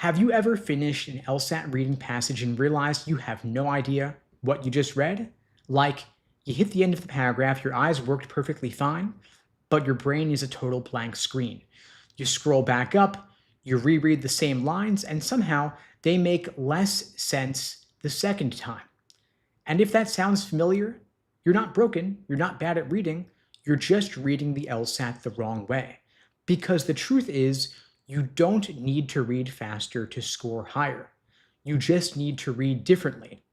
Have you ever finished an LSAT reading passage and realized you have no idea what you just read? Like, you hit the end of the paragraph, your eyes worked perfectly fine, but your brain is a total blank screen. You scroll back up, you reread the same lines, and somehow they make less sense the second time. And if that sounds familiar, you're not broken, you're not bad at reading, you're just reading the LSAT the wrong way. Because the truth is, you don't need to read faster to score higher. You just need to read differently.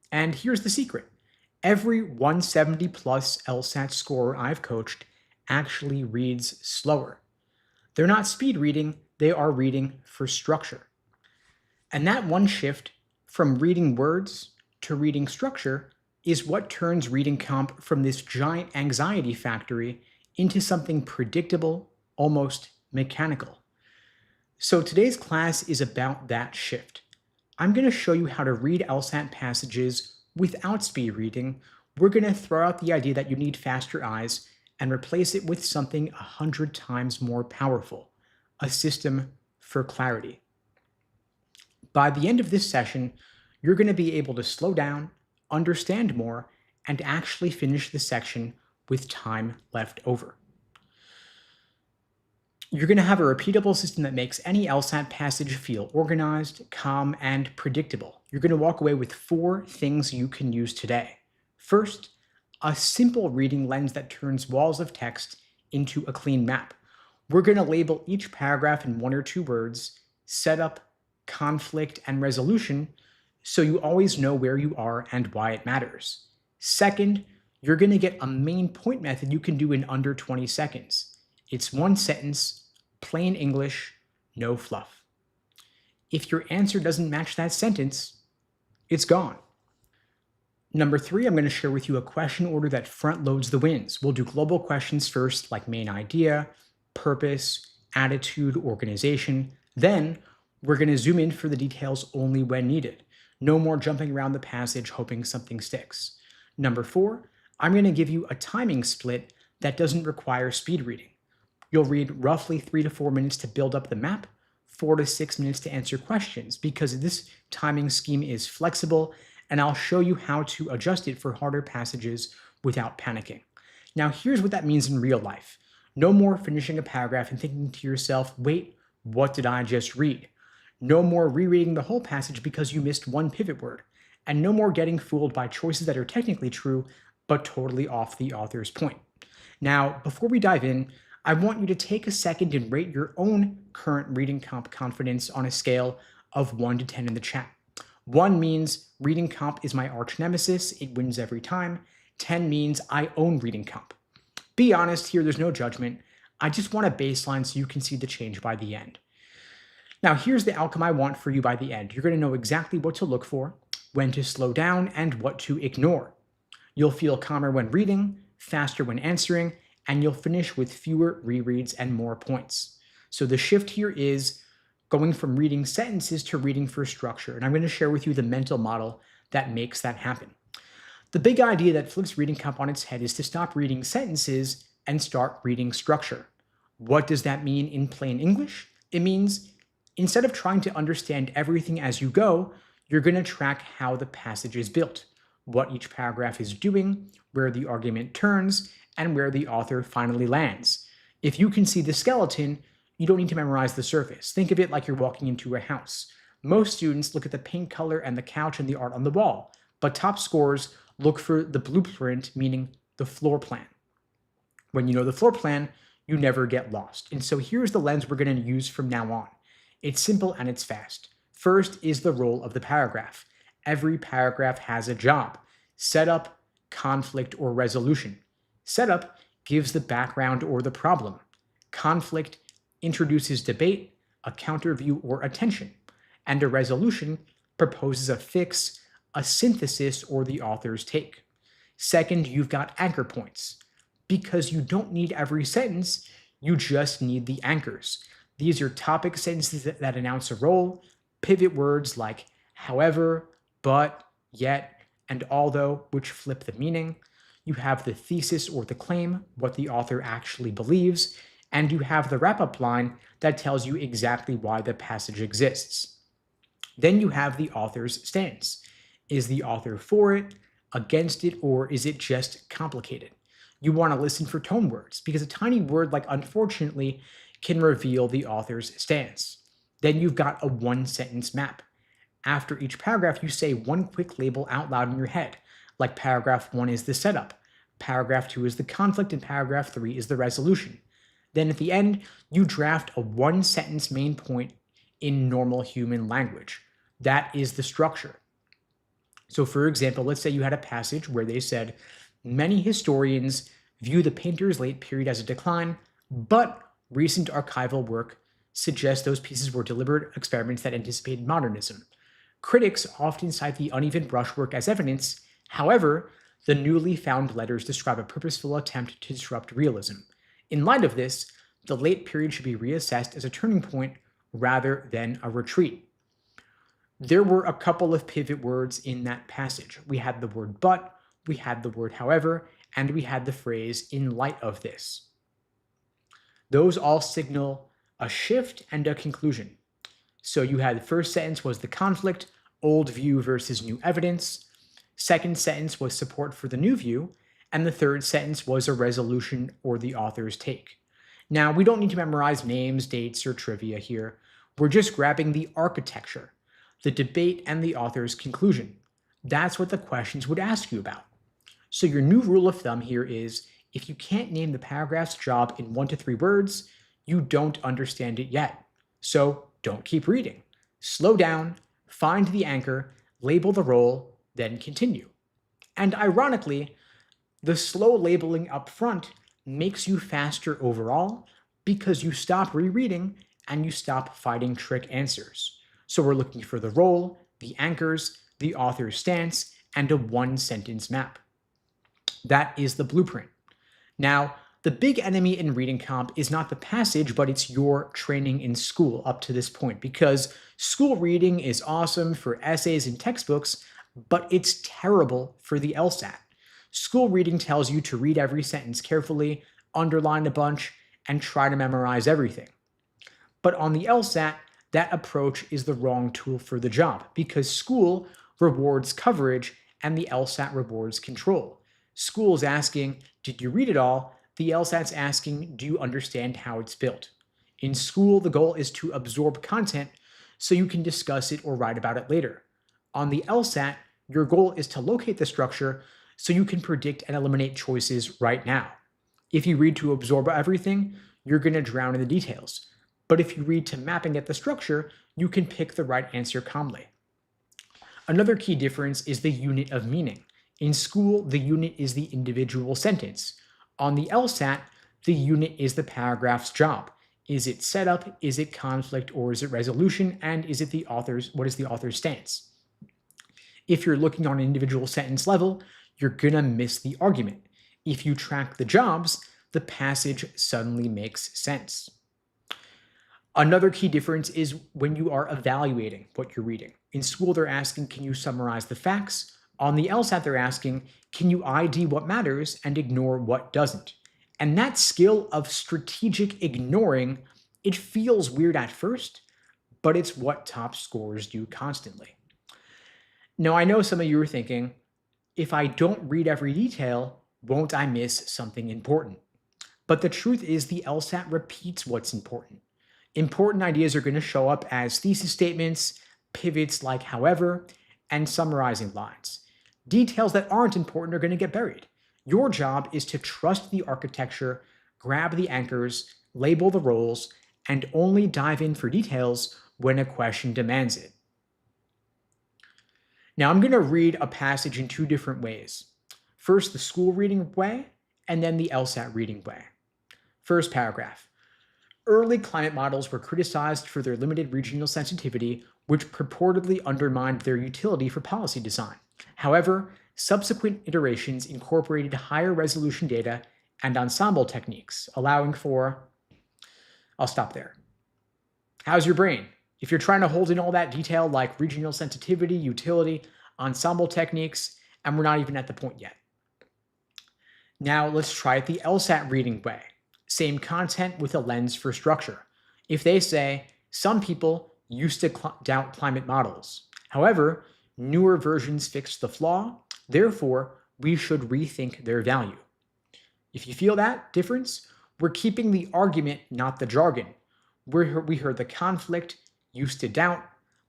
And here's the secret. Every 170 plus LSAT scorer I've coached actually reads slower. They're not speed reading, they are reading for structure. And that one shift from reading words to reading structure is what turns reading comp from this giant anxiety factory into something predictable, almost mechanical. So today's class is about that shift. I'm going to show you how to read LSAT passages without speed reading. We're going to throw out the idea that you need faster eyes and replace it with something 100 times more powerful, a system for clarity. By the end of this session, you're going to be able to slow down, understand more, and actually finish the section with time left over. You're going to have a repeatable system that makes any LSAT passage feel organized, calm, and predictable. You're going to walk away with 4 things you can use today. First, a simple reading lens that turns walls of text into a clean map. We're going to label each paragraph in 1 or 2 words, setup, conflict, and resolution, so you always know where you are and why it matters. Second, you're going to get a main point method you can do in under 20 seconds. It's 1 sentence, plain English, no fluff. If your answer doesn't match that sentence, it's gone. Number 3, I'm going to share with you a question order that front loads the wins. We'll do global questions first, like main idea, purpose, attitude, organization. Then we're going to zoom in for the details only when needed. No more jumping around the passage hoping something sticks. Number 4, I'm going to give you a timing split that doesn't require speed reading. You'll read roughly 3 to 4 minutes to build up the map, 4 to 6 minutes to answer questions, because this timing scheme is flexible, and I'll show you how to adjust it for harder passages without panicking. Now, here's what that means in real life. No more finishing a paragraph and thinking to yourself, wait, what did I just read? No more rereading the whole passage because you missed one pivot word, and no more getting fooled by choices that are technically true, but totally off the author's point. Now, before we dive in, I want you to take a second and rate your own current reading comp confidence on a scale of 1 to 10 in the chat. 1 means reading comp is my arch nemesis, it wins every time. 10 means I own reading comp. Be honest here, there's no judgment. I just want a baseline so you can see the change by the end. Now, here's the outcome I want for you by the end. You're going to know exactly what to look for, when to slow down, and what to ignore. You'll feel calmer when reading, faster when answering, and you'll finish with fewer rereads and more points. So the shift here is going from reading sentences to reading for structure, and I'm going to share with you the mental model that makes that happen. The big idea that flips reading comp on its head is to stop reading sentences and start reading structure. What does that mean in plain English? It means instead of trying to understand everything as you go, you're going to track how the passage is built, what each paragraph is doing, where the argument turns, and where the author finally lands. If you can see the skeleton, you don't need to memorize the surface. Think of it like you're walking into a house. Most students look at the paint color and the couch and the art on the wall, but top scorers look for the blueprint, meaning the floor plan. When you know the floor plan, you never get lost. And so here's the lens we're going to use from now on. It's simple and it's fast. First is the role of the paragraph. Every paragraph has a job: setup, conflict, or resolution. Setup gives the background or the problem. Conflict introduces debate, a counter view, or a tension. And a resolution proposes a fix, a synthesis, or the author's take. Second, you've got anchor points. Because you don't need every sentence, you just need the anchors. These are topic sentences that announce a role, pivot words like however, but, yet, and although, which flip the meaning. You have the thesis or the claim, what the author actually believes, and you have the wrap-up line that tells you exactly why the passage exists. Then you have the author's stance. Is the author for it, against it, or is it just complicated? You want to listen for tone words because a tiny word like unfortunately can reveal the author's stance. Then you've got a one-sentence map. After each paragraph, you say one quick label out loud in your head, like paragraph 1 is the setup, paragraph 2 is the conflict, and paragraph 3 is the resolution. Then at the end, you draft a one-sentence main point in normal human language. That is the structure. So for example, let's say you had a passage where they said, many historians view the painter's late period as a decline, but recent archival work suggests those pieces were deliberate experiments that anticipated modernism. Critics often cite the uneven brushwork as evidence. However, the newly found letters describe a purposeful attempt to disrupt realism. In light of this, the late period should be reassessed as a turning point rather than a retreat. There were a couple of pivot words in that passage. We had the word but, we had the word however, and we had the phrase in light of this. Those all signal a shift and a conclusion. So you had the first sentence was the conflict, old view versus new evidence. Second sentence was support for the new view. And the third sentence was a resolution or the author's take. Now, we don't need to memorize names, dates, or trivia here. We're just grabbing the architecture, the debate, and the author's conclusion. That's what the questions would ask you about. So your new rule of thumb here is, if you can't name the paragraph's job in 1 to 3 words, you don't understand it yet. So don't keep reading. Slow down, find the anchor, label the role, then continue. And ironically, the slow labeling up front makes you faster overall because you stop rereading and you stop fighting trick answers. So we're looking for the role, the anchors, the author's stance, and a one-sentence map. That is the blueprint. Now, the big enemy in reading comp is not the passage, but it's your training in school up to this point, because school reading is awesome for essays and textbooks, but it's terrible for the LSAT. School reading tells you to read every sentence carefully, underline a bunch, and try to memorize everything. But on the LSAT, that approach is the wrong tool for the job because school rewards coverage and the LSAT rewards control. School's asking, did you read it all? The LSAT's asking, do you understand how it's built? In school, the goal is to absorb content so you can discuss it or write about it later. On the LSAT, your goal is to locate the structure so you can predict and eliminate choices right now. If you read to absorb everything, you're going to drown in the details. But if you read to map and get the structure, you can pick the right answer calmly. Another key difference is the unit of meaning. In school, the unit is the individual sentence. On the LSAT, the unit is the paragraph's job. Is it setup, is it conflict, or is it resolution, and is it what is the author's stance? If you're looking on an individual sentence level, you're gonna miss the argument. If you track the jobs, the passage suddenly makes sense. Another key difference is when you are evaluating what you're reading. In school, they're asking, can you summarize the facts? On the LSAT, they're asking, can you ID what matters and ignore what doesn't? And that skill of strategic ignoring, it feels weird at first, but it's what top scorers do constantly. Now, I know some of you are thinking, if I don't read every detail, won't I miss something important? But the truth is the LSAT repeats what's important. Important ideas are going to show up as thesis statements, pivots like however, and summarizing lines. Details that aren't important are going to get buried. Your job is to trust the architecture, grab the anchors, label the roles, and only dive in for details when a question demands it. Now I'm going to read a passage in 2 different ways. First, the school reading way, and then the LSAT reading way. First paragraph. Early climate models were criticized for their limited regional sensitivity, which purportedly undermined their utility for policy design. However, subsequent iterations incorporated higher resolution data and ensemble techniques, allowing for... I'll stop there. How's your brain? If you're trying to hold in all that detail like regional sensitivity, utility, ensemble techniques, and we're not even at the point yet. Now let's try it the LSAT reading way. Same content with a lens for structure. If they say, some people used to doubt climate models. However, newer versions fixed the flaw, therefore, we should rethink their value. If you feel that difference, we're keeping the argument, not the jargon. We heard the conflict, used to doubt,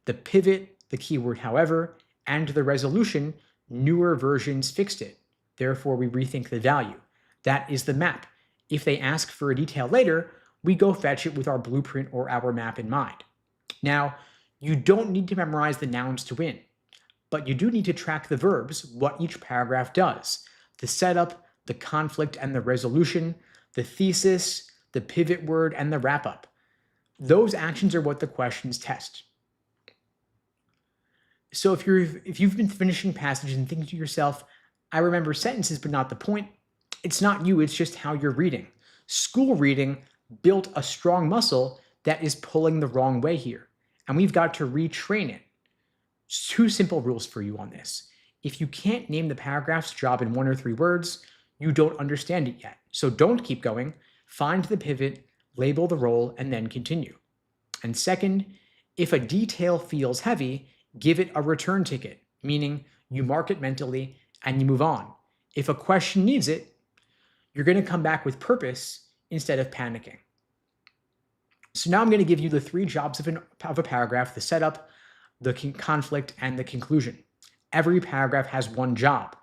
the pivot, the keyword however, and the resolution, newer versions fixed it. Therefore, we rethink the value. That is the map. If they ask for a detail later, we go fetch it with our blueprint or our map in mind. Now, you don't need to memorize the nouns to win, but you do need to track the verbs, what each paragraph does. The setup, the conflict and the resolution, the thesis, the pivot word, and the wrap-up. Those actions are what the questions test. So if you've been finishing passages and thinking to yourself, I remember sentences but not the point, it's not you, it's just how you're reading. School reading built a strong muscle that is pulling the wrong way here, and we've got to retrain it. 2 simple rules for you on this. If you can't name the paragraph's job in 1 or 3 words, you don't understand it yet. So don't keep going, find the pivot, label the role, and then continue. And second, if a detail feels heavy, give it a return ticket, meaning you mark it mentally and you move on. If a question needs it, you're going to come back with purpose instead of panicking. So now I'm going to give you the 3 jobs of a paragraph: the setup, the conflict, and the conclusion. Every paragraph has 1 job.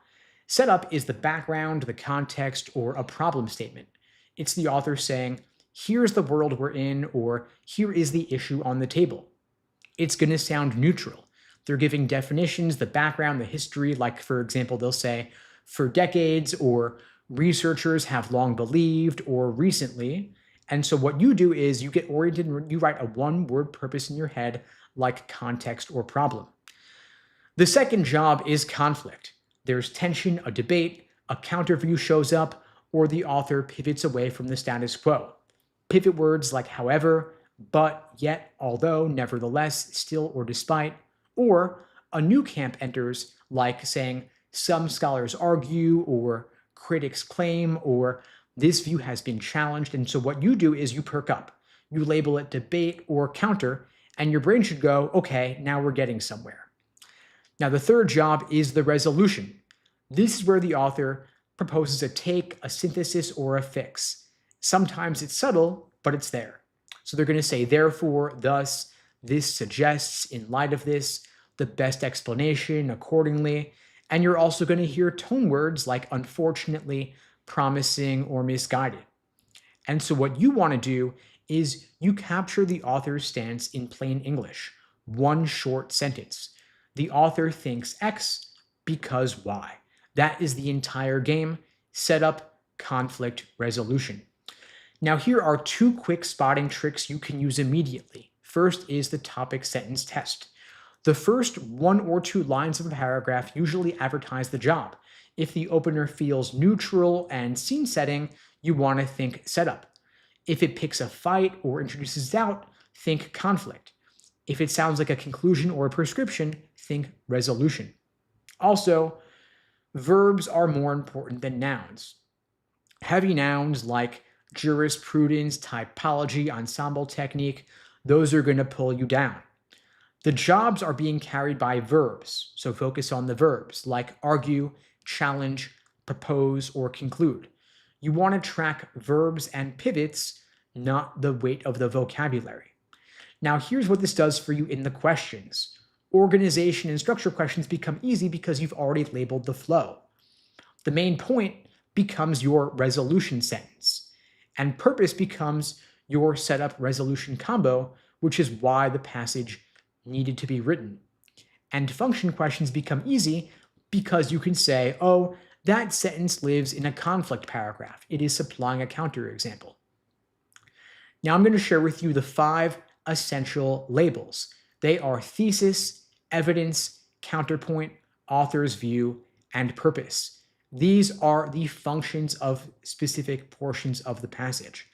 Setup is the background, the context, or a problem statement. It's the author saying, here's the world we're in, or here is the issue on the table. It's going to sound neutral. They're giving definitions, the background, the history, like for example, they'll say, for decades, or researchers have long believed, or recently. And so what you do is you get oriented and you write a 1-word purpose in your head, like context or problem. The second job is conflict. There's tension, a debate, a counter view shows up, or the author pivots away from the status quo. Pivot words like however, but, yet, although, nevertheless, still, or despite, or a new camp enters, like saying some scholars argue, or critics claim, or this view has been challenged. And so what you do is you perk up. You label it debate or counter, and your brain should go, okay, now we're getting somewhere. Now, the third job is the resolution. This is where the author proposes a take, a synthesis, or a fix. Sometimes it's subtle, but it's there. So they're going to say, therefore, thus, this suggests, in light of this, the best explanation accordingly. And you're also going to hear tone words like unfortunately, promising, or misguided. And so what you want to do is you capture the author's stance in plain English, 1 short sentence. The author thinks X because Y. That is the entire game: setup, conflict, resolution. Now here are 2 quick spotting tricks you can use immediately. First is the topic sentence test. The first 1 or 2 lines of a paragraph usually advertise the job. If the opener feels neutral and scene setting, you want to think setup. If it picks a fight or introduces doubt, think conflict. If it sounds like a conclusion or a prescription, think resolution. Also, verbs are more important than nouns. Heavy nouns like jurisprudence, typology, ensemble technique, those are going to pull you down. The jobs are being carried by verbs, so focus on the verbs like argue, challenge, propose, or conclude. You want to track verbs and pivots, not the weight of the vocabulary. Now, here's what this does for you in the questions. Organization and structure questions become easy because you've already labeled the flow. The main point becomes your resolution sentence, and purpose becomes your setup resolution combo, which is why the passage needed to be written. And function questions become easy because you can say, oh, that sentence lives in a conflict paragraph. It is supplying a counterexample. Now I'm going to share with you the 5 essential labels. They are thesis, evidence, counterpoint, author's view, and purpose. These are the functions of specific portions of the passage.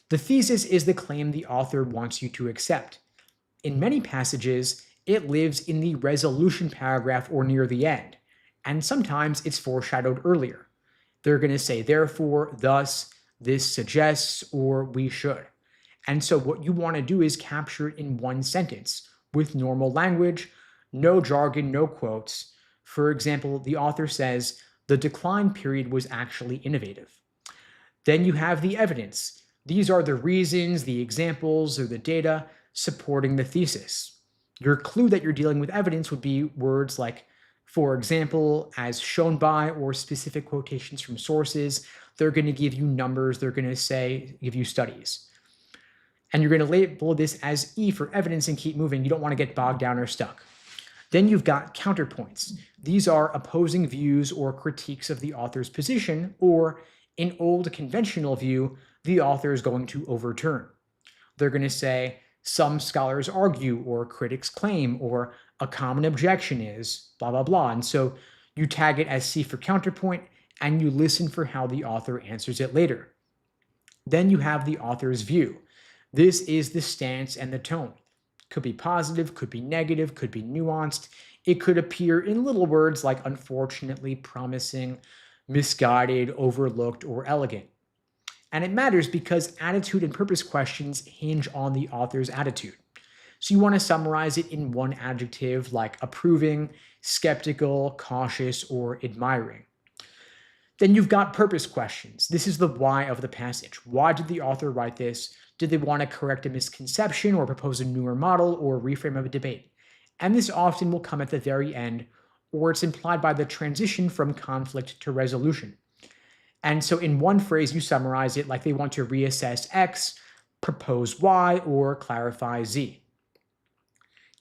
The thesis is the claim the author wants you to accept. In many passages, it lives in the resolution paragraph or near the end, and sometimes it's foreshadowed earlier. They're going to say, therefore, thus, this suggests, or we should. And so what you want to do is capture it in 1 sentence, with normal language, no jargon, no quotes. For example, the author says, the decline period was actually innovative. Then you have the evidence. These are the reasons, the examples, or the data supporting the thesis. Your clue that you're dealing with evidence would be words like, for example, as shown by, or specific quotations from sources. They're going to give you numbers, they're going to give you studies. And you're going to label this as E for evidence and keep moving. You don't want to get bogged down or stuck. Then you've got counterpoints. These are opposing views or critiques of the author's position, or an old conventional view the author is going to overturn. They're going to say, some scholars argue, or critics claim, or a common objection is, blah, blah, blah. And so you tag it as C for counterpoint, and you listen for how the author answers it later. Then you have the author's view. This is the stance and the tone. Could be positive, could be negative, could be nuanced. It could appear in little words like unfortunately, promising, misguided, overlooked, or elegant. And it matters because attitude and purpose questions hinge on the author's attitude. So you want to summarize it in one adjective like approving, skeptical, cautious, or admiring. Then you've got purpose questions. This is the why of the passage. Why did the author write this? Did they want to correct a misconception or propose a newer model or reframe of a debate? And this often will come at the very end, or it's implied by the transition from conflict to resolution. And so in one phrase, you summarize it like they want to reassess X, propose Y, or clarify Z.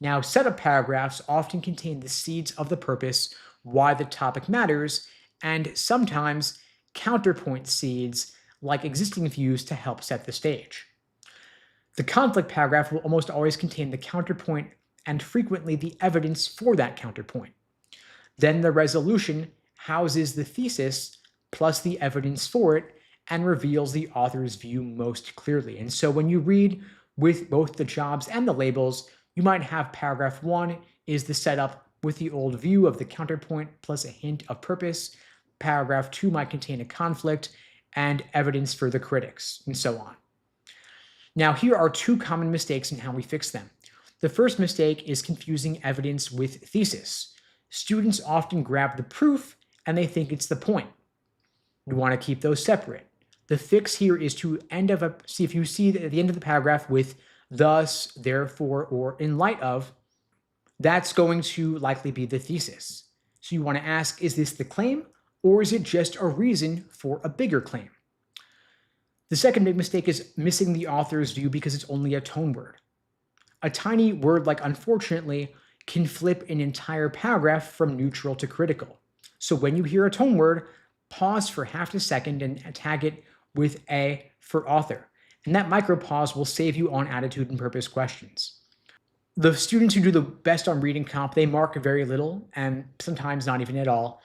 Now, setup paragraphs often contain the seeds of the purpose, why the topic matters, and sometimes counterpoint seeds like existing views to help set the stage. The conflict paragraph will almost always contain the counterpoint and frequently the evidence for that counterpoint. Then the resolution houses the thesis plus the evidence for it and reveals the author's view most clearly. And so when you read with both the jobs and the labels, you might have paragraph 1 is the setup with the old view of the counterpoint plus a hint of purpose. Paragraph 2 might contain a conflict and evidence for the critics, and so on. Now, here are 2 common mistakes in how we fix them. The first mistake is confusing evidence with thesis. Students often grab the proof and they think it's the point. You want to keep those separate. The fix here is to see if you see at the end of the paragraph with thus, therefore, or in light of, that's going to likely be the thesis. So you want to ask, is this the claim or is it just a reason for a bigger claim? The second big mistake is missing the author's view because it's only a tone word. A tiny word like unfortunately can flip an entire paragraph from neutral to critical. So when you hear a tone word, pause for half a second and tag it with A for author. And that micro pause will save you on attitude and purpose questions. The students who do the best on reading comp, they mark very little and sometimes not even at all.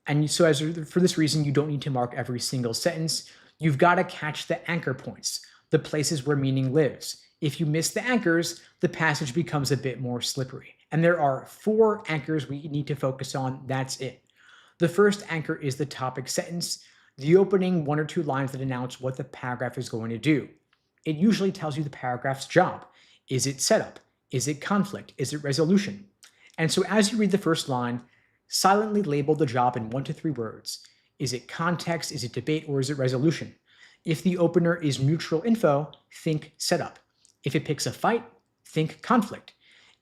And so for this reason, you don't need to mark every single sentence. You've got to catch the anchor points, the places where meaning lives. If you miss the anchors, the passage becomes a bit more slippery. And there are 4 anchors we need to focus on. That's it. The first anchor is the topic sentence, the opening 1 or 2 lines that announce what the paragraph is going to do. It usually tells you the paragraph's job. Is it setup? Is it conflict? Is it resolution? And so as you read the first line, silently label the job in 1 to 3 words. Is it context? Is it debate? Or is it resolution? If the opener is neutral info, think setup. If it picks a fight, think conflict.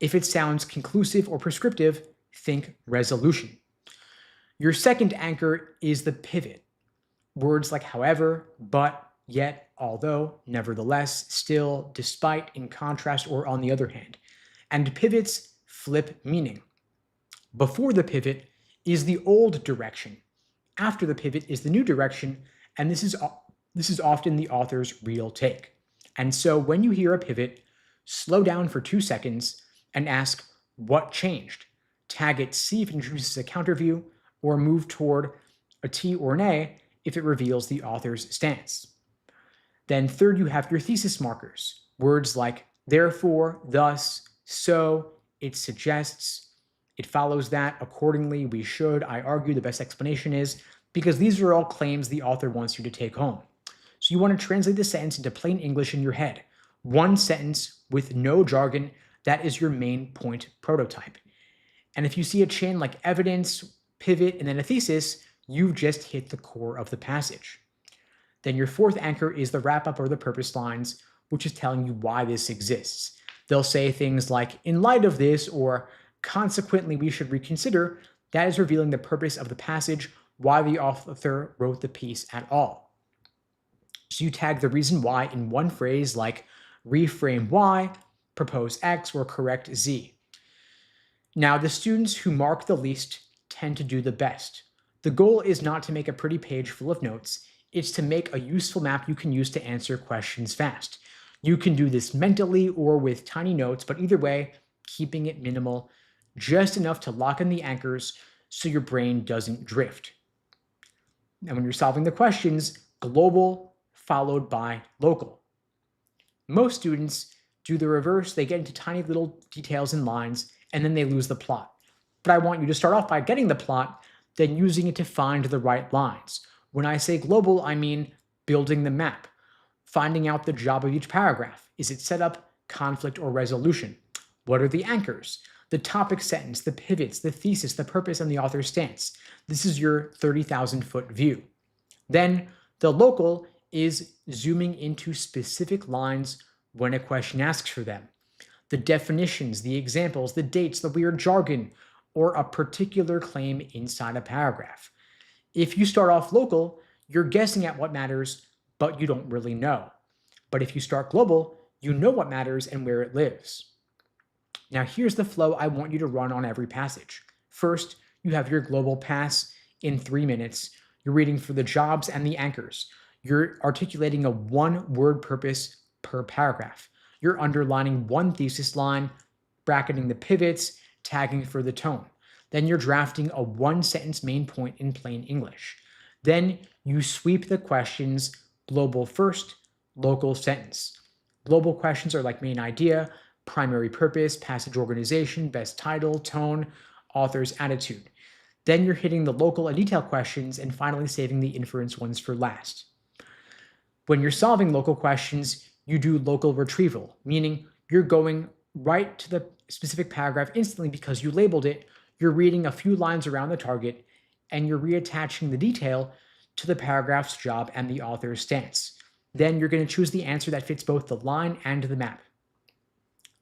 If it sounds conclusive or prescriptive, think resolution. Your second anchor is the pivot. Words like however, but, yet, although, nevertheless, still, despite, in contrast, or on the other hand. And pivots flip meaning. Before the pivot is the old direction. After the pivot is the new direction, and this is often the author's real take. And so when you hear a pivot, slow down for 2 seconds and ask, what changed? Tag it C if it introduces a counter view, or move toward a T or an A if it reveals the author's stance. Then third, you have your thesis markers. Words like therefore, thus, so, it suggests, it follows that, accordingly, we should, I argue, the best explanation is, because these are all claims the author wants you to take home. So you want to translate the sentence into plain English in your head. One sentence with no jargon, That is your main point prototype. And if you see a chain like evidence, pivot, and then a thesis, you've just hit the core of the passage. Then your fourth anchor is the wrap-up or the purpose lines, which is telling you why this exists. They'll say things like, in light of this, or consequently we should reconsider. That is revealing the purpose of the passage, why the author wrote the piece at all. So you tag the reason why in one phrase like reframe Y, propose X, or correct Z. Now, the students who mark the least tend to do the best. The goal is not to make a pretty page full of notes, it's to make a useful map you can use to answer questions fast. You can do this mentally or with tiny notes, but either way, keeping it minimal, just enough to lock in the anchors so your brain doesn't drift. And when you're solving the questions, global followed by local. Most students do the reverse. They get into tiny little details and lines, and then they lose the plot. But I want you to start off by getting the plot, then using it to find the right lines. When I say global, I mean building the map, finding out the job of each paragraph. Is it setup, conflict, or resolution? What are the anchors? The topic sentence, the pivots, the thesis, the purpose, and the author's stance. This is your 30,000-foot view. Then the local is zooming into specific lines when a question asks for them. The definitions, the examples, the dates, the weird jargon, or a particular claim inside a paragraph. If you start off local, you're guessing at what matters, but you don't really know. But if you start global, you know what matters and where it lives. Now here's the flow I want you to run on every passage. First, you have your global pass in 3 minutes. You're reading for the jobs and the anchors. You're articulating a one-word purpose per paragraph. You're underlining one thesis line, bracketing the pivots, tagging for the tone. Then you're drafting a one-sentence main point in plain English. Then you sweep the questions global first, local sentence. Global questions are like main idea, primary purpose, passage organization, best title, tone, author's attitude. Then you're hitting the local and detail questions and finally saving the inference ones for last. When you're solving local questions, you do local retrieval, meaning you're going right to the specific paragraph instantly because you labeled it, you're reading a few lines around the target, and you're reattaching the detail to the paragraph's job and the author's stance. Then you're going to choose the answer that fits both the line and the map.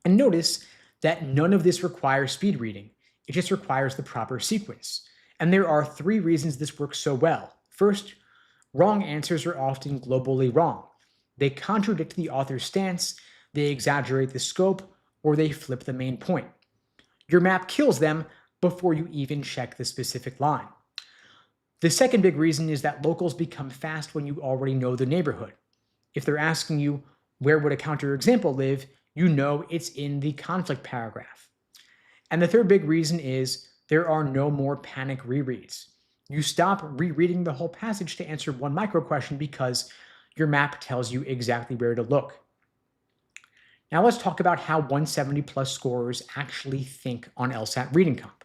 And notice that none of this requires speed reading. It just requires the proper sequence. And there are 3 reasons this works so well. First, wrong answers are often globally wrong. They contradict the author's stance, they exaggerate the scope, or they flip the main point. Your map kills them before you even check the specific line. The second big reason is that locals become fast when you already know the neighborhood. If they're asking you, where would a counterexample live, you know it's in the conflict paragraph. And the third big reason is there are no more panic rereads. You stop rereading the whole passage to answer one micro question because your map tells you exactly where to look. Now let's talk about how 170 plus scorers actually think on LSAT Reading Comp.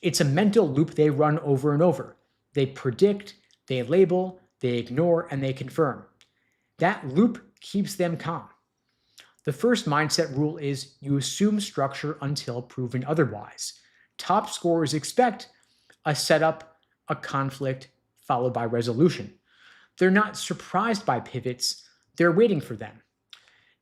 It's a mental loop they run over and over. They predict, they label, they ignore, and they confirm. That loop keeps them calm. The first mindset rule is you assume structure until proven otherwise. Top scorers expect a setup, a conflict, followed by resolution. They're not surprised by pivots, they're waiting for them.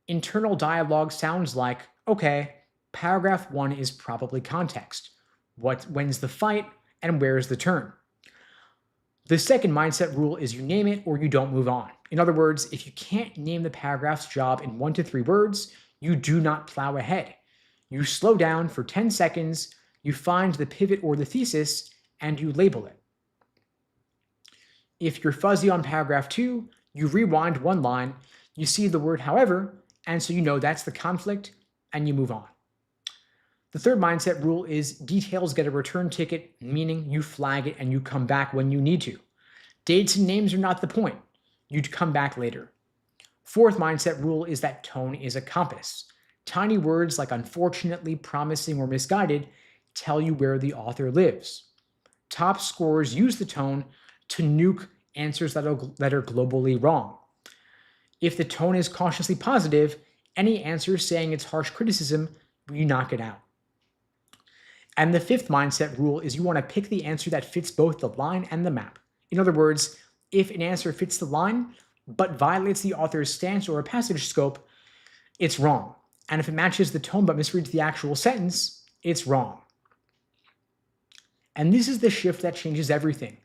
Internal dialogue sounds like, okay, paragraph 1 is probably context. When's the fight and where's the turn? The second mindset rule is you name it or you don't move on. In other words, if you can't name the paragraph's job in 1 to 3 words, you do not plow ahead. You slow down for 10 seconds, you find the pivot or the thesis, and you label it. If you're fuzzy on paragraph 2, you rewind one line, you see the word however, and so you know that's the conflict, and you move on. The third mindset rule is details get a return ticket, meaning you flag it and you come back when you need to. Dates and names are not the point. You'd come back later. Fourth mindset rule is that tone is a compass. Tiny words like unfortunately, promising, or misguided tell you where the author lives. Top scorers use the tone to nuke answers that are globally wrong. If the tone is cautiously positive, any answer saying it's harsh criticism you knock it out. And the fifth mindset rule is you want to pick the answer that fits both the line and the map. In other words, if an answer fits the line but violates the author's stance or a passage scope, it's wrong. And if it matches the tone but misreads the actual sentence, it's wrong. And this is the shift that changes everything.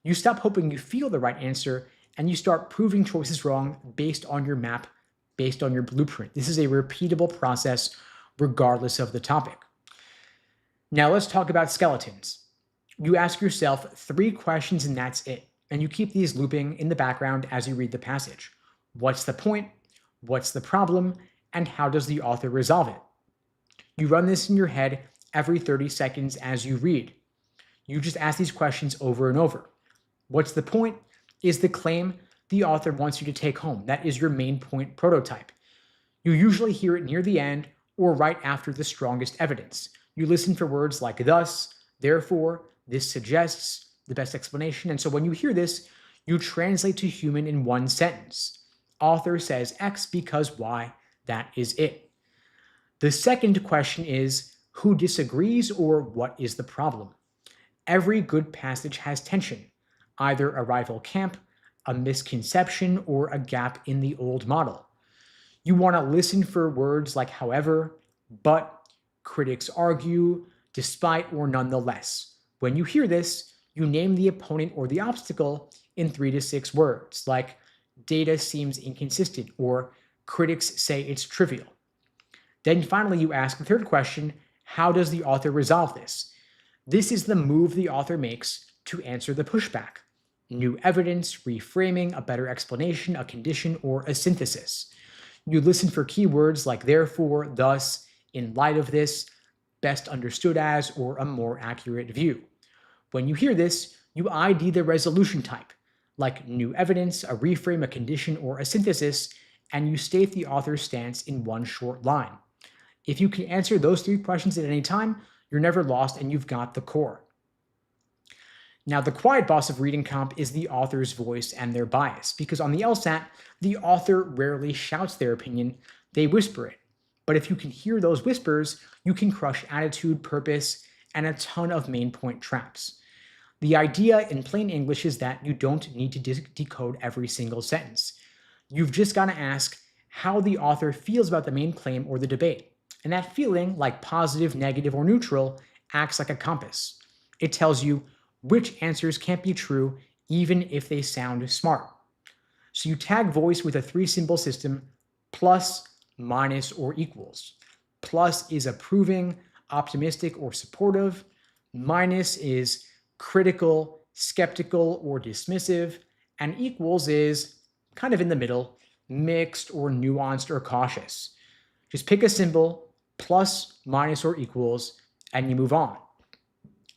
You stop hoping you feel the right answer and you start proving choices wrong based on your map, based on your blueprint. This is a repeatable process regardless of the topic. Now let's talk about skeletons. You ask yourself 3 questions and that's it. And you keep these looping in the background as you read the passage. What's the point? What's the problem? And how does the author resolve it? You run this in your head every 30 seconds as you read. You just ask these questions over and over. What's the point? Is the claim the author wants you to take home. That is your main point prototype. You usually hear it near the end or right after the strongest evidence. You listen for words like thus, therefore, this suggests, the best explanation. And so when you hear this, you translate to human in one sentence. Author says X because Y, that is it. The second question is, who disagrees or what is the problem? Every good passage has tension, either a rival camp, a misconception, or a gap in the old model. You want to listen for words like however, but, critics argue, despite, or nonetheless. When you hear this, you name the opponent or the obstacle in 3 to 6 words, like data seems inconsistent or critics say it's trivial. Then finally, you ask the third question, how does the author resolve this? This is the move the author makes to answer the pushback. New evidence, reframing, a better explanation, a condition, or a synthesis. You listen for keywords like therefore, thus, in light of this, best understood as, or a more accurate view. When you hear this, you ID the resolution type, like new evidence, a reframe, a condition, or a synthesis, and you state the author's stance in one short line. If you can answer those 3 questions at any time, you're never lost and you've got the core. Now, the quiet boss of reading comp is the author's voice and their bias, because on the LSAT, the author rarely shouts their opinion, they whisper it. But if you can hear those whispers, you can crush attitude, purpose, and a ton of main point traps. The idea in plain English is that you don't need to decode every single sentence. You've just got to ask how the author feels about the main claim or the debate. And that feeling, like positive, negative, or neutral, acts like a compass. It tells you which answers can't be true even if they sound smart. So you tag voice with a 3-symbol system, plus, minus, or equals. Plus is approving, optimistic, or supportive. Minus is critical, skeptical, or dismissive. And equals is kind of in the middle, mixed or nuanced or cautious. Just pick a symbol, plus, minus, or equals, and you move on.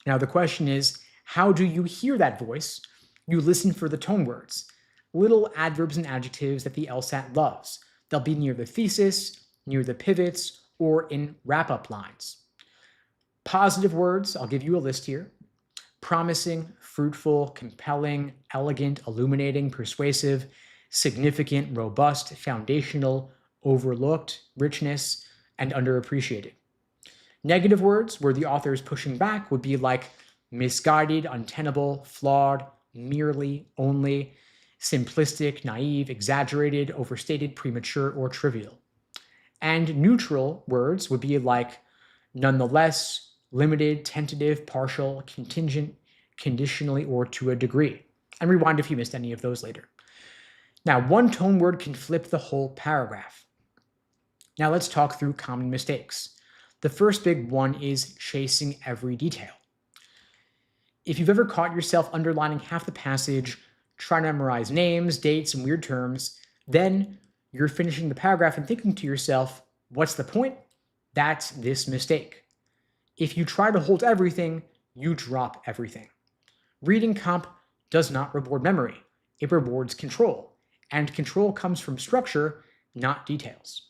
Now the question is, how do you hear that voice? You listen for the tone words, little adverbs and adjectives that the LSAT loves. They'll be near the thesis, near the pivots, or in wrap-up lines. Positive words, I'll give you a list here. Promising, fruitful, compelling, elegant, illuminating, persuasive, significant, robust, foundational, overlooked, richness, and underappreciated. Negative words, where the author is pushing back, would be like misguided, untenable, flawed, merely, only, simplistic, naive, exaggerated, overstated, premature, or trivial. And neutral words would be like nonetheless, limited, tentative, partial, contingent, conditionally, or to a degree. And rewind if you missed any of those later. Now, one tone word can flip the whole paragraph. Now let's talk through common mistakes. The first big one is chasing every detail. If you've ever caught yourself underlining half the passage, trying to memorize names, dates, and weird terms, then you're finishing the paragraph and thinking to yourself, what's the point? That's this mistake. If you try to hold everything, you drop everything. Reading comp does not reward memory. It rewards control. And control comes from structure, not details.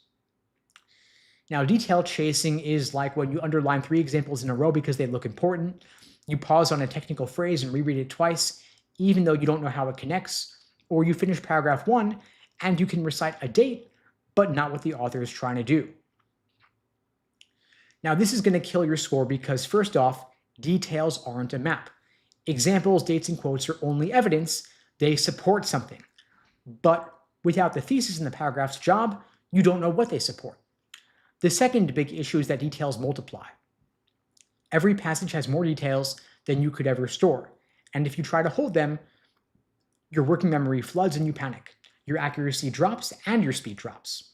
Now, detail chasing is like when you underline 3 examples in a row because they look important. You pause on a technical phrase and reread it twice, even though you don't know how it connects. Or you finish paragraph 1 and you can recite a date, but not what the author is trying to do. Now, this is going to kill your score because, first off, details aren't a map. Examples, dates, and quotes are only evidence. They support something. But without the thesis in the paragraph's job, you don't know what they support. The second big issue is that details multiply. Every passage has more details than you could ever store. And if you try to hold them, your working memory floods and you panic. Your accuracy drops and your speed drops.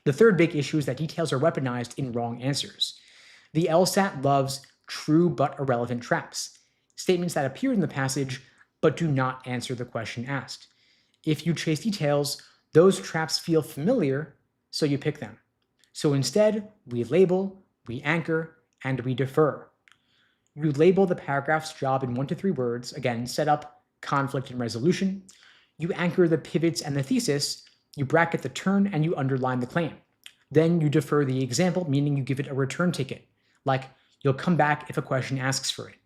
The third big issue is that details are weaponized in wrong answers. The LSAT loves true but irrelevant traps, statements that appear in the passage but do not answer the question asked. If you chase details, those traps feel familiar, so you pick them. So instead, we label, we anchor, and we defer. You label the paragraph's job in 1 to 3 words, again, setup, conflict, and resolution. You anchor the pivots and the thesis, you bracket the turn, and you underline the claim. Then you defer the example, meaning you give it a return ticket, like you'll come back if a question asks for it.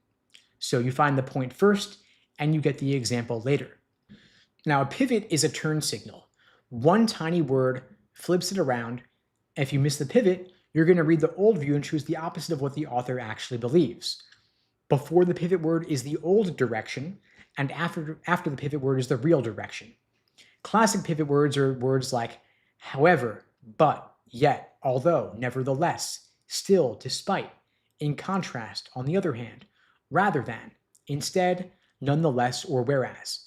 So you find the point first, and you get the example later. Now, a pivot is a turn signal. One tiny word flips it around. If you miss the pivot, you're going to read the old view and choose the opposite of what the author actually believes. Before the pivot word is the old direction, and after the pivot word is the real direction. Classic pivot words are words like however, but, yet, although, nevertheless, still, despite, in contrast, on the other hand, rather than, instead, nonetheless, or whereas.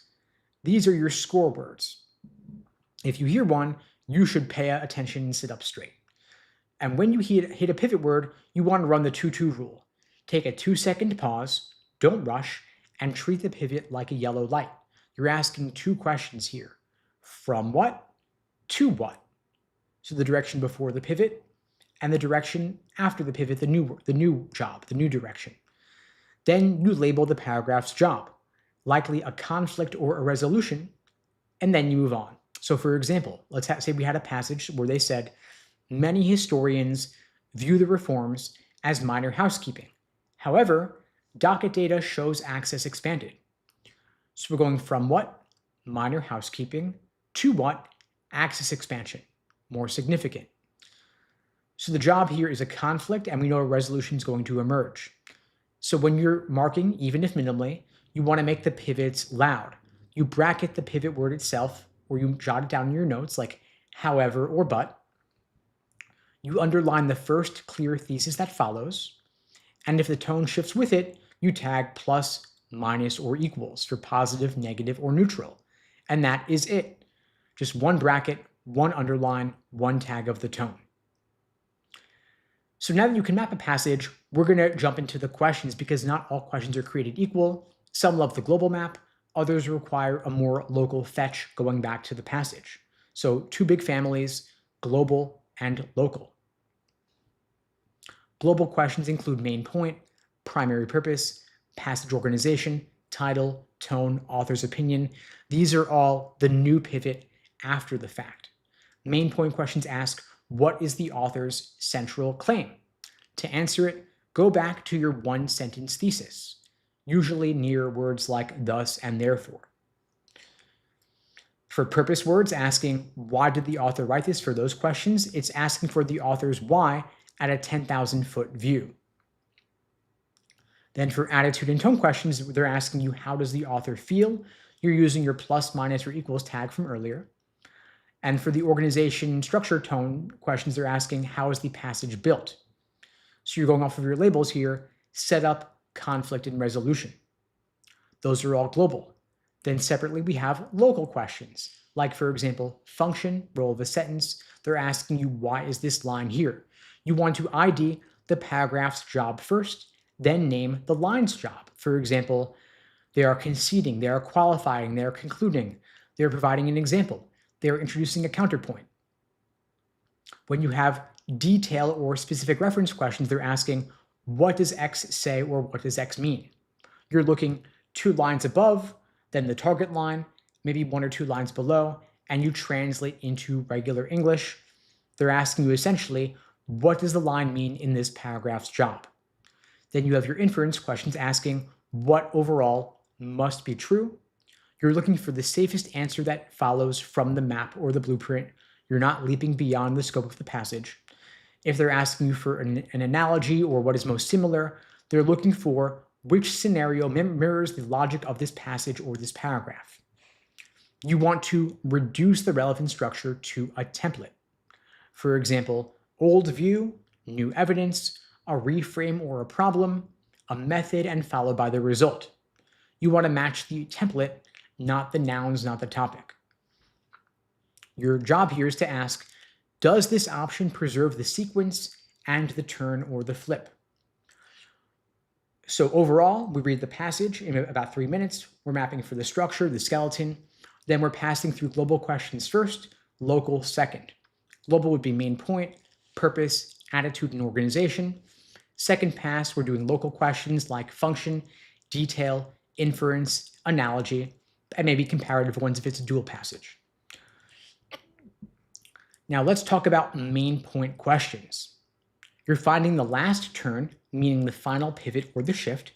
These are your score words. If you hear one, you should pay attention and sit up straight. And when you hit a pivot word, you want to run the 2-2 rule. Take a 2-second pause, don't rush, and treat the pivot like a yellow light. You're asking 2 questions here. From what to what? So the direction before the pivot and the direction after the pivot, the new job, the new direction. Then you label the paragraph's job, likely a conflict or a resolution, and then you move on. So for example, let's say we had a passage where they said, many historians view the reforms as minor housekeeping. However, docket data shows access expanded. So we're going from what? Minor housekeeping to what? Access expansion, more significant. So the job here is a conflict, and we know a resolution is going to emerge. So when you're marking, even if minimally, you want to make the pivots loud. You bracket the pivot word itself, or you jot it down in your notes like however or but. You underline the first clear thesis that follows, and if the tone shifts with it, you tag plus, minus, or equals for positive, negative, or neutral. And that is it. Just one bracket, one underline, one tag of the tone. So now that you can map a passage, we're going to jump into the questions because not all questions are created equal. Some love the global map, others require a more local fetch going back to the passage. So 2 big families, global and local. Global questions include main point, primary purpose, passage organization, title, tone, author's opinion. These are all the new pivot after the fact. Main point questions ask, what is the author's central claim? To answer it, go back to your 1-sentence thesis, usually near words like thus and therefore. For purpose words, asking why did the author write this, for those questions, it's asking for the author's why at a 10,000-foot view. Then for attitude and tone questions, they're asking you how does the author feel? You're using your plus, minus, or equals tag from earlier. And for the organization, structure, tone questions, they're asking how is the passage built? So you're going off of your labels here, setup, conflict, and resolution. Those are all global. Then separately, we have local questions, like for example, function, role of a sentence. They're asking you, why is this line here? You want to ID the paragraph's job first, then name the line's job. For example, they are conceding, they are qualifying, they are concluding, they are providing an example, they are introducing a counterpoint. When you have detail or specific reference questions, they're asking, what does X say or what does X mean? You're looking 2 lines above, then the target line, maybe 1 or 2 lines below, and you translate into regular English. They're asking you essentially, what does the line mean in this paragraph's job? Then you have your inference questions asking, what overall must be true? You're looking for the safest answer that follows from the map or the blueprint. You're not leaping beyond the scope of the passage. If they're asking you for an analogy or what is most similar, they're looking for which scenario mirrors the logic of this passage or this paragraph. You want to reduce the relevant structure to a template. For example, old view, new evidence, a reframe or a problem, a method, and followed by the result. You want to match the template, not the nouns, not the topic. Your job here is to ask, does this option preserve the sequence and the turn or the flip? So overall, we read the passage in about 3 minutes. We're mapping for the structure, the skeleton. Then we're passing through global questions first, local second. Global would be main point, purpose, attitude, and organization. Second pass, we're doing local questions like function, detail, inference, analogy, and maybe comparative ones if it's a dual passage. Now let's talk about main point questions. You're finding the last turn, meaning the final pivot or the shift.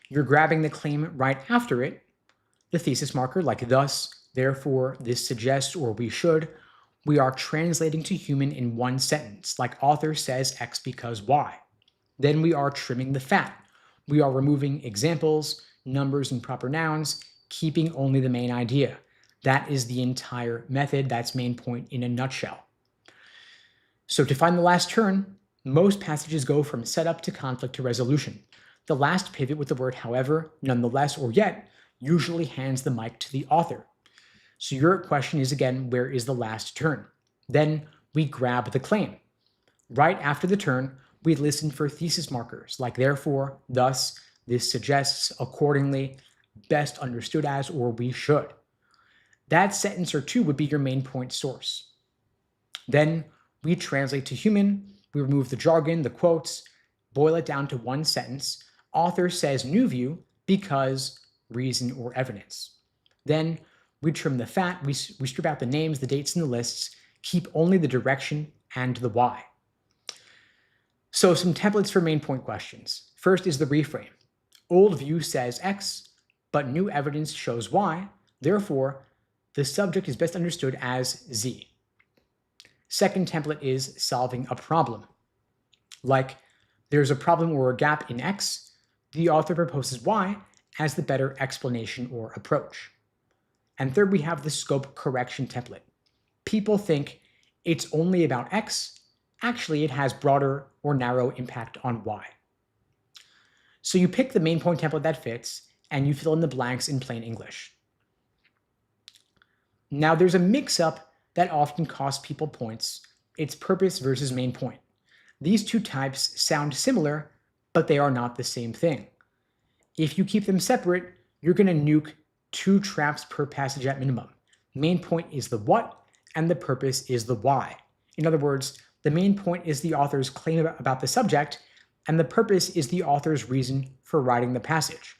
You're grabbing the claim right after it, the thesis marker like thus, therefore, this suggests, or we should. We are translating to human in one sentence, like author says X because Y. Then we are trimming the fat. We are removing examples, numbers, and proper nouns, keeping only the main idea. That is the entire method. That's main point in a nutshell. So to find the last turn, most passages go from setup to conflict to resolution. The last pivot with the word however, nonetheless, or yet usually hands the mic to the author. So your question is again, where is the last turn? Then we grab the claim. Right after the turn, we listen for thesis markers like therefore, thus, this suggests, accordingly, best understood as, or we should. That sentence or two would be your main point source. Then we translate to human, we remove the jargon, the quotes, boil it down to one sentence. Author says new view because reason or evidence. Then we trim the fat, we strip out the names, the dates, and the lists, keep only the direction and the why. So some templates for main point questions. First is the reframe. Old view says X, but new evidence shows Y. Therefore, the subject is best understood as Z. Second template is solving a problem. Like, there's a problem or a gap in X, the author proposes Y as the better explanation or approach. And third, we have the scope correction template. People think it's only about X, actually it has broader or narrow impact on Y. So you pick the main point template that fits, and you fill in the blanks in plain English. Now there's a mix-up that often costs people points. It's purpose versus main point. These two types sound similar, but they are not the same thing. If you keep them separate, you're going to nuke 2 traps per passage at minimum. Main point is the what, and the purpose is the why. In other words, the main point is the author's claim about the subject, and the purpose is the author's reason for writing the passage.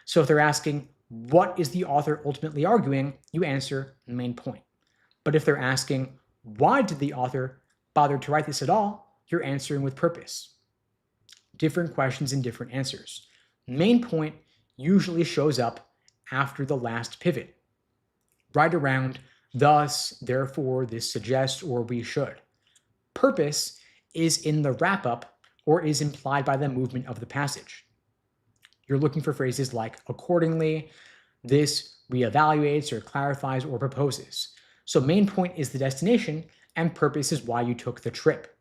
So if they're asking, what is the author ultimately arguing, you answer main point. But if they're asking, why did the author bother to write this at all, you're answering with purpose. Different questions and different answers. Main point usually shows up after the last pivot, right around thus, therefore, this suggests, or we should. Purpose is in the wrap-up or is implied by the movement of the passage. You're looking for phrases like accordingly, this reevaluates or clarifies or proposes. So main point is the destination and purpose is why you took the trip.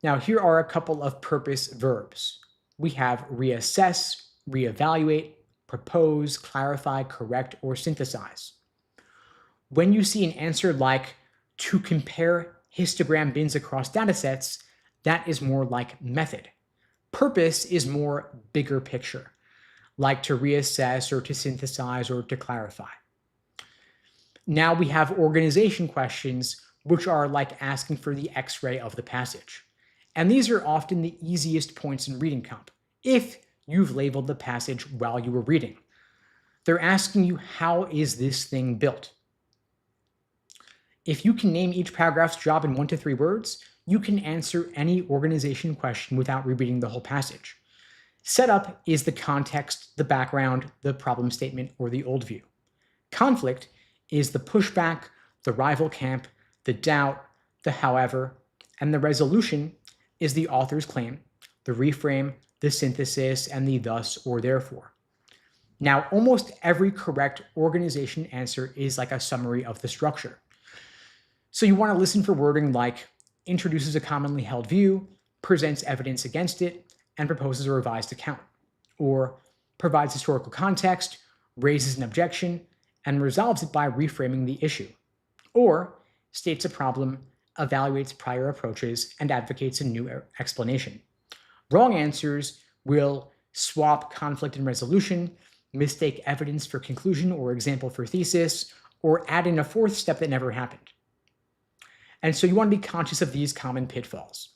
Now here are a couple of purpose verbs. We have reassess, reevaluate, propose, clarify, correct, or synthesize. When you see an answer like to compare histogram bins across datasets, that is more like method. Purpose is more bigger picture, like to reassess or to synthesize or to clarify. Now we have organization questions, which are like asking for the X-ray of the passage. And these are often the easiest points in reading comp, if you've labeled the passage while you were reading. They're asking you, how is this thing built? If you can name each paragraph's job in 1 to 3 words, you can answer any organization question without rereading the whole passage. Setup is the context, the background, the problem statement, or the old view. Conflict is the pushback, the rival camp, the doubt, the however, And the resolution is the author's claim, the reframe, the synthesis, and the thus or therefore. Now, almost every correct organization answer is like a summary of the structure. So you want to listen for wording like introduces a commonly held view, presents evidence against it, and proposes a revised account, or provides historical context, raises an objection, and resolves it by reframing the issue, or states a problem, evaluates prior approaches, and advocates a new explanation. Wrong answers will swap conflict and resolution, mistake evidence for conclusion or example for thesis, or add in a fourth step that never happened. And so you want to be conscious of these common pitfalls.